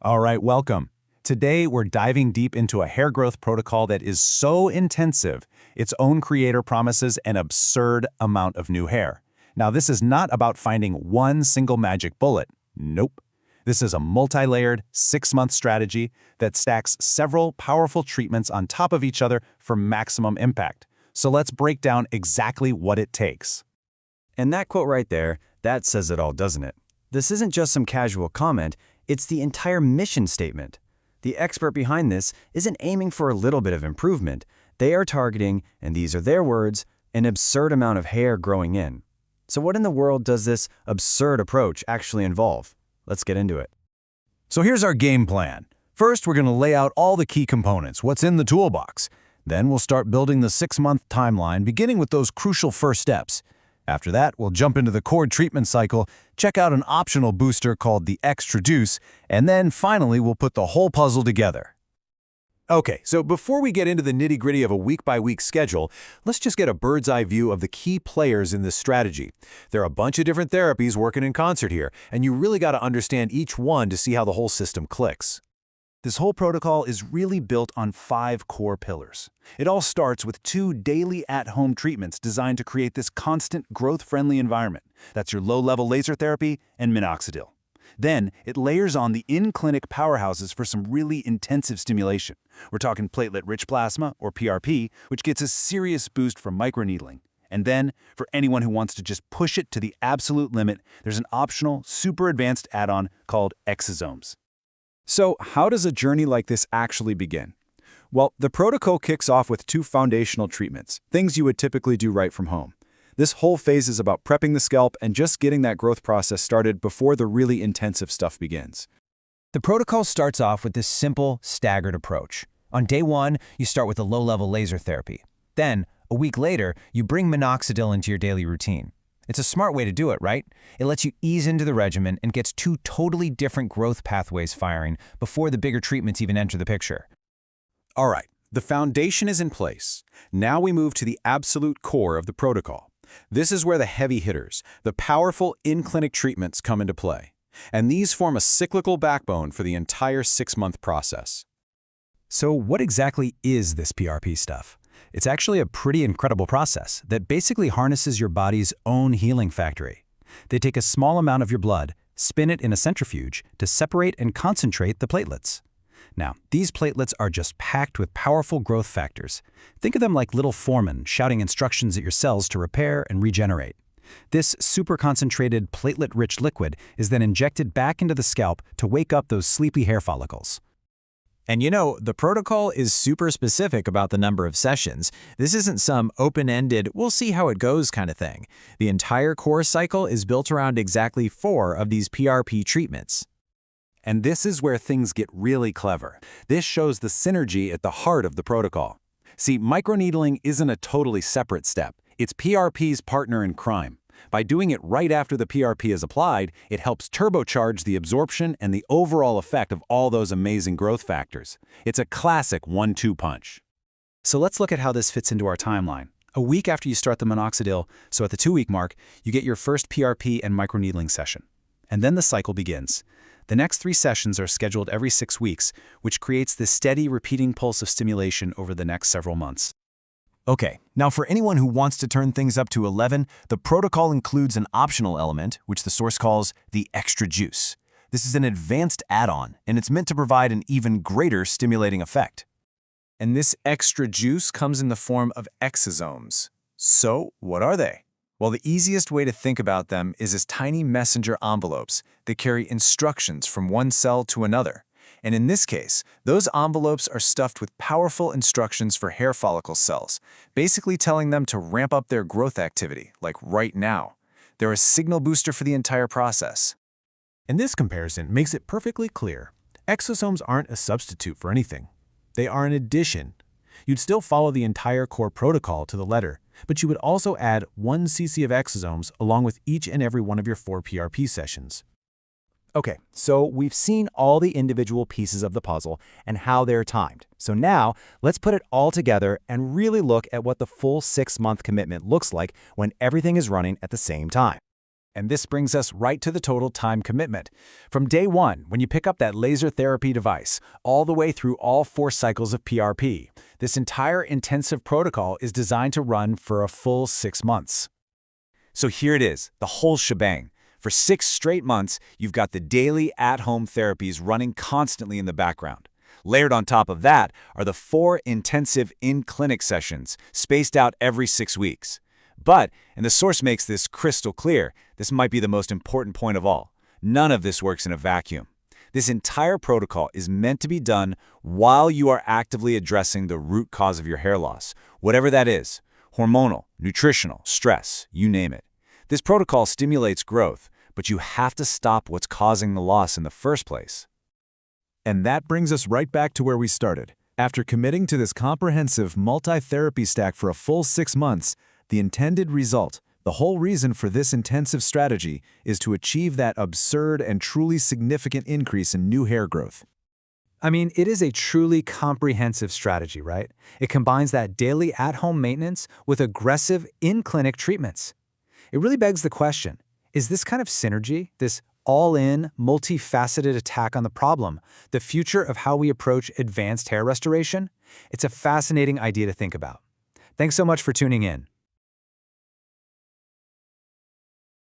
All right, welcome. Today, we're diving deep into a hair growth protocol that is so intensive, its own creator promises an absurd amount of new hair. Now, this is not about finding one single magic bullet. Nope. This is a multi-layered, 6-month strategy that stacks several powerful treatments on top of each other for maximum impact. So let's break down exactly what it takes. And that quote right there, that says it all, doesn't it? This isn't just some casual comment, it's the entire mission statement. The expert behind this isn't aiming for a little bit of improvement. They are targeting, and these are their words, an absurd amount of hair growing in. So what in the world does this absurd approach actually involve? Let's get into it. So here's our game plan. First, we're going to lay out all the key components, what's in the toolbox. Then we'll start building the 6-month timeline, beginning with those crucial first steps. After that, we'll jump into the core treatment cycle, check out an optional booster called the Exosomes, and then finally we'll put the whole puzzle together. Okay, so before we get into the nitty-gritty of a week-by-week schedule, let's just get a bird's-eye view of the key players in this strategy. There are a bunch of different therapies working in concert here, and you really got to understand each one to see how the whole system clicks. This whole protocol is really built on 5 core pillars. It all starts with 2 daily at-home treatments designed to create this constant growth-friendly environment. That's your low-level laser therapy and Minoxidil. Then, it layers on the in-clinic powerhouses for some really intensive stimulation. We're talking platelet-rich plasma, or PRP, which gets a serious boost from microneedling. And then, for anyone who wants to just push it to the absolute limit, there's an optional, super advanced add-on called Exosomes. So how does a journey like this actually begin? Well, the protocol kicks off with 2 foundational treatments, things you would typically do right from home. This whole phase is about prepping the scalp and just getting that growth process started before the really intensive stuff begins. The protocol starts off with this simple, staggered approach. On day 1, you start with a low-level laser therapy. Then, a week later, you bring Minoxidil into your daily routine. It's a smart way to do it, right? It lets you ease into the regimen and gets 2 totally different growth pathways firing before the bigger treatments even enter the picture. All right, the foundation is in place. Now we move to the absolute core of the protocol. This is where the heavy hitters, the powerful in-clinic treatments come into play. And these form a cyclical backbone for the entire 6-month process. So what exactly is this PRP stuff? It's actually a pretty incredible process that basically harnesses your body's own healing factory. They take a small amount of your blood, spin it in a centrifuge to separate and concentrate the platelets. Now, these platelets are just packed with powerful growth factors. Think of them like little foremen shouting instructions at your cells to repair and regenerate. This super concentrated platelet-rich liquid is then injected back into the scalp to wake up those sleepy hair follicles. And you know, the protocol is super specific about the number of sessions. This isn't some open-ended, we'll see how it goes kind of thing. The entire core cycle is built around exactly 4 of these PRP treatments. And this is where things get really clever. This shows the synergy at the heart of the protocol. See, microneedling isn't a totally separate step. It's PRP's partner in crime. By doing it right after the PRP is applied, it helps turbocharge the absorption and the overall effect of all those amazing growth factors. It's a classic 1-2 punch. So let's look at how this fits into our timeline. A week after you start the Minoxidil, so at the 2-week mark, you get your first PRP and microneedling session. And then the cycle begins. The next 3 sessions are scheduled every 6 weeks, which creates this steady, repeating pulse of stimulation over the next several months. Okay, now for anyone who wants to turn things up to 11, the protocol includes an optional element, which the source calls the extra juice. This is an advanced add-on, and it's meant to provide an even greater stimulating effect. And this extra juice comes in the form of exosomes. So, what are they? Well, the easiest way to think about them is as tiny messenger envelopes that carry instructions from one cell to another. And in this case, those envelopes are stuffed with powerful instructions for hair follicle cells, basically telling them to ramp up their growth activity, like right now. They're a signal booster for the entire process. And this comparison makes it perfectly clear. Exosomes aren't a substitute for anything. They are an addition. You'd still follow the entire core protocol to the letter, but you would also add 1 cc of exosomes along with each and every one of your 4 PRP sessions. Okay, so we've seen all the individual pieces of the puzzle and how they're timed. So now, let's put it all together and really look at what the full 6-month commitment looks like when everything is running at the same time. And this brings us right to the total time commitment. From day one, when you pick up that laser therapy device, all the way through all 4 cycles of PRP, this entire intensive protocol is designed to run for a full 6 months. So here it is, the whole shebang. For 6 straight months, you've got the daily at-home therapies running constantly in the background. Layered on top of that are the 4 intensive in-clinic sessions, spaced out every 6 weeks. But, and the source makes this crystal clear, this might be the most important point of all, none of this works in a vacuum. This entire protocol is meant to be done while you are actively addressing the root cause of your hair loss, whatever that is, hormonal, nutritional, stress, you name it. This protocol stimulates growth, but you have to stop what's causing the loss in the first place. And that brings us right back to where we started. After committing to this comprehensive multi-therapy stack for a full 6 months, the intended result, the whole reason for this intensive strategy, is to achieve that absurd and truly significant increase in new hair growth. I mean, it is a truly comprehensive strategy, right? It combines that daily at-home maintenance with aggressive in-clinic treatments. It really begs the question, is this kind of synergy, this all-in, multifaceted attack on the problem, the future of how we approach advanced hair restoration? It's a fascinating idea to think about. Thanks so much for tuning in.